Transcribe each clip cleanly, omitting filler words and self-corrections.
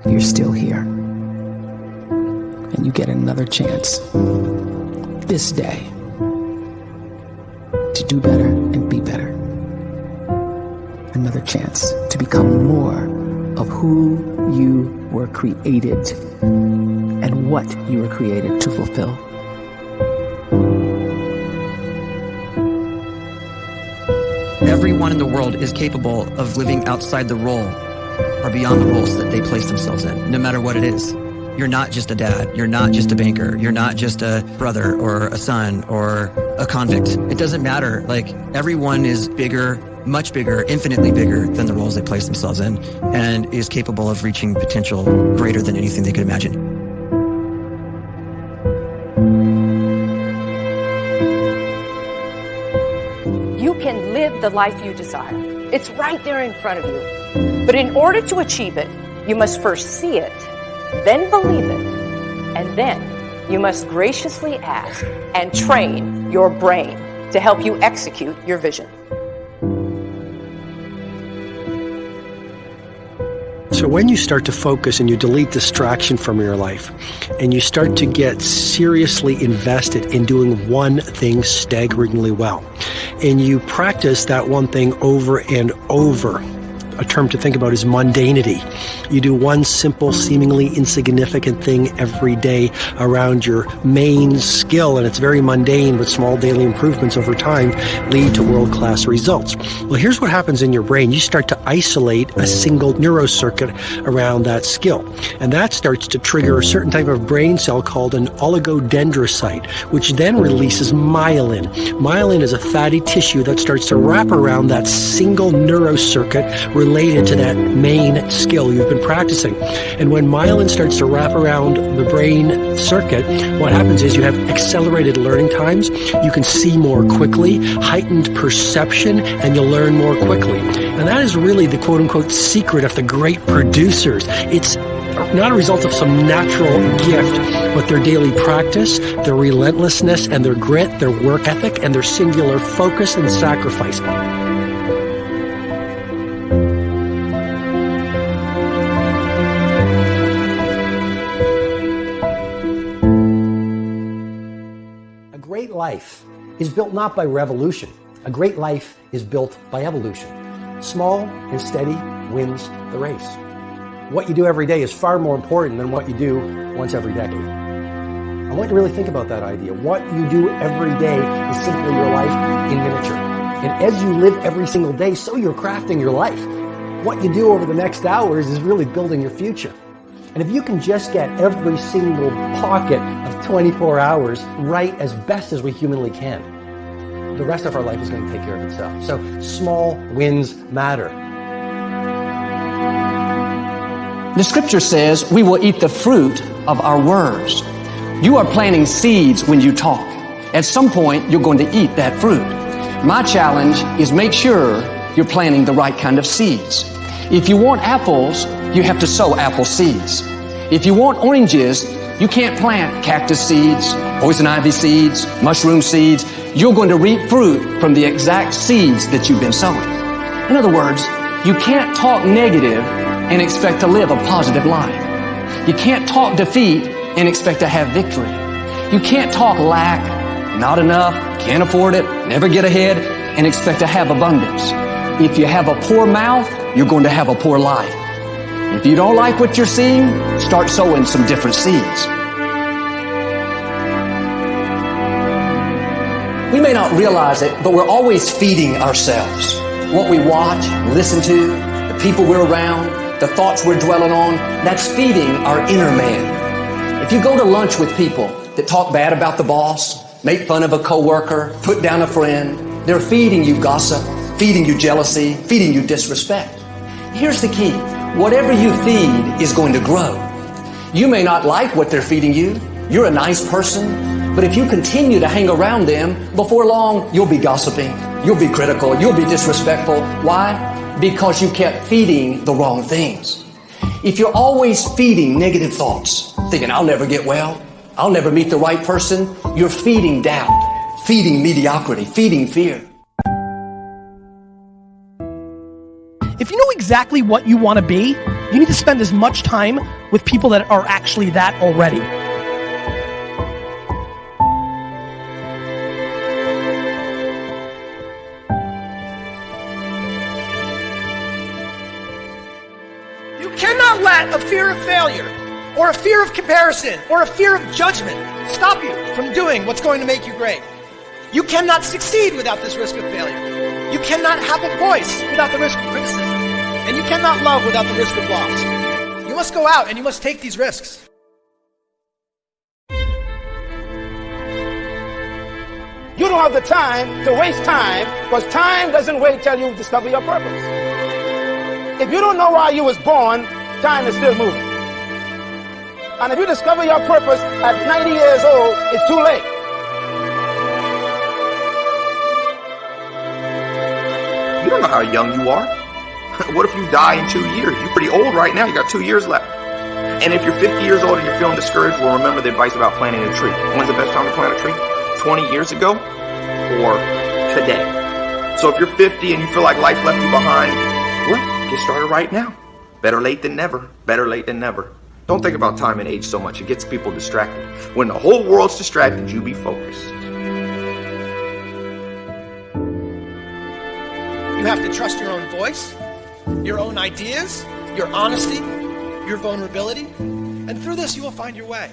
you're still here. And you get another chance this day to do better and be better. Another chance to become more of who you were created and what you were created to fulfill. Everyone in the world is capable of living outside the role or beyond the roles that they place themselves in, no matter what it is. You're not just a dad. You're not just a banker. You're not just a brother or a son or a convict. It doesn't matter. Like, everyone is bigger, much bigger, infinitely bigger than the roles they place themselves in, and is capable of reaching potential greater than anything they could imagine. You can live the life you desire. It's right there in front of you. But in order to achieve it, you must first see it, then believe it, and then you must graciously ask and train your brain to help you execute your vision. So when you start to focus and you delete distraction from your life, and you start to get seriously invested in doing one thing staggeringly well, and you practice that one thing over and over, a term to think about is mundanity. You do one simple, seemingly insignificant thing every day around your main skill, and it's very mundane, but small daily improvements over time lead to world-class results. Well, here's what happens in your brain. You start to isolate a single neurocircuit around that skill, and that starts to trigger a certain type of brain cell called an oligodendrocyte, which then releases myelin. Myelin is a fatty tissue that starts to wrap around that single neurocircuit related to that main skill you've been practicing. And when myelin starts to wrap around the brain circuit, what happens is you have accelerated learning times, you can see more quickly, heightened perception, and you'll learn more quickly. And that is really the quote-unquote secret of the great producers. It's not a result of some natural gift, but their daily practice, their relentlessness and their grit, their work ethic, and their singular focus and sacrifice. A great life is built not by revolution. A great life is built by evolution. Small and steady wins the race. What you do every day is far more important than what you do once every decade. I want you to really think about that idea. What you do every day is simply your life in miniature. And as you live every single day, so you're crafting your life. What you do over the next hours is really building your future. And if you can just get every single pocket of 24 hours right as best as we humanly can, the rest of our life is going to take care of itself. So small wins matter. The scripture says we will eat the fruit of our words. You are planting seeds when you talk. At some point, you're going to eat that fruit. My challenge is make sure you're planting the right kind of seeds. If you want apples, you have to sow apple seeds. If you want oranges, you can't plant cactus seeds, poison ivy seeds, mushroom seeds. You're going to reap fruit from the exact seeds that you've been sowing. In other words, you can't talk negative and expect to live a positive life. You can't talk defeat and expect to have victory. You can't talk lack, not enough, can't afford it, never get ahead, and expect to have abundance. If you have a poor mouth, you're going to have a poor life. If you don't like what you're seeing, start sowing some different seeds. We may not realize it, but we're always feeding ourselves. What we watch, listen to, the people we're around, the thoughts we're dwelling on, that's feeding our inner man. If you go to lunch with people that talk bad about the boss, make fun of a coworker, put down a friend, they're feeding you gossip, feeding you jealousy, feeding you disrespect. Here's the key. Whatever you feed is going to grow. You may not like what they're feeding you. You're a nice person, but if you continue to hang around them, before long, you'll be gossiping, you'll be critical, you'll be disrespectful. Why? Because you kept feeding the wrong things. If you're always feeding negative thoughts, thinking, I'll never get well, I'll never meet the right person, you're feeding doubt, feeding mediocrity, feeding fear. If you know exactly what you want to be, You need to spend as much time with people that are actually that already. You cannot let a fear of failure, or a fear of comparison, or a fear of judgment stop you from doing what's going to make you great. You cannot succeed without this risk of failure. You cannot have a voice without the risk of criticism. And you cannot love without the risk of loss. You must go out and you must take these risks. You don't have the time to waste time, because time doesn't wait till you discover your purpose. If you don't know why you was born, time is still moving. And if you discover your purpose at 90 years old, it's too late. You don't know how young you are. What if you die in 2 years? You're pretty old right now. You got 2 years left. And if you're 50 years old and you're feeling discouraged, well, remember the advice about planting a tree. When's the best time to plant a tree? 20 years ago or today? So if you're 50 and you feel like life left you behind, well, get started right now. Better late than never. Better late than never. Don't think about time and age so much. It gets people distracted. When the whole world's distracted, you be focused. You have to trust your own voice, your own ideas, your honesty, your vulnerability, and through this you will find your way.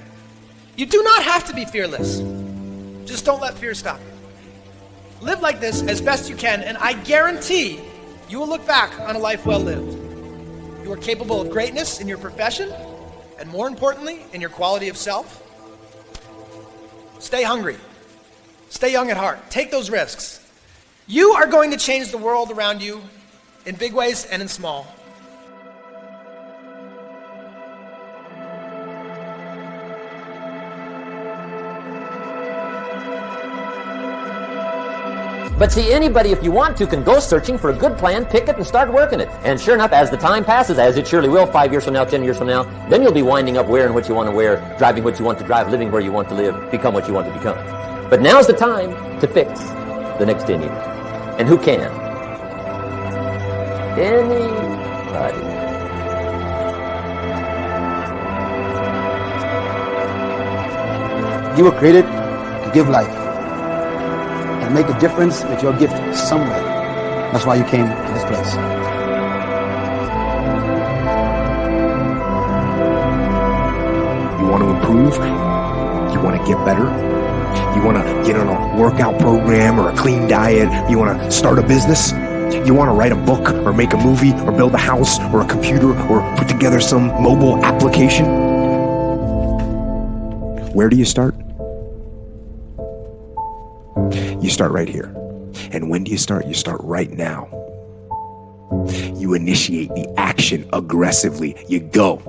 You do not have to be fearless. Just don't let fear stop you. Live like this as best you can, and I guarantee you will look back on a life well lived. You are capable of greatness in your profession, and more importantly, in your quality of self. Stay hungry. Stay young at heart. Take those risks. You are going to change the world around you in big ways and in small. But see, anybody, if you want to, can go searching for a good plan, pick it, and start working it. And sure enough, as the time passes, as it surely will, 5 years from now, 10 years from now, then you'll be winding up wearing what you want to wear, driving what you want to drive, living where you want to live, become what you want to become. But now's the time to fix the next 10 years. And who can? Anybody. You were created to give life and make a difference with your gift somewhere. That's why you came to this place. You want to improve? You want to get better? You want to get on a workout program or a clean diet? You want to start a business? You want to write a book or make a movie or build a house or a computer or put together some mobile application? Where do you start? You start right here. And when do you start? You start right now. You initiate the action aggressively. You go.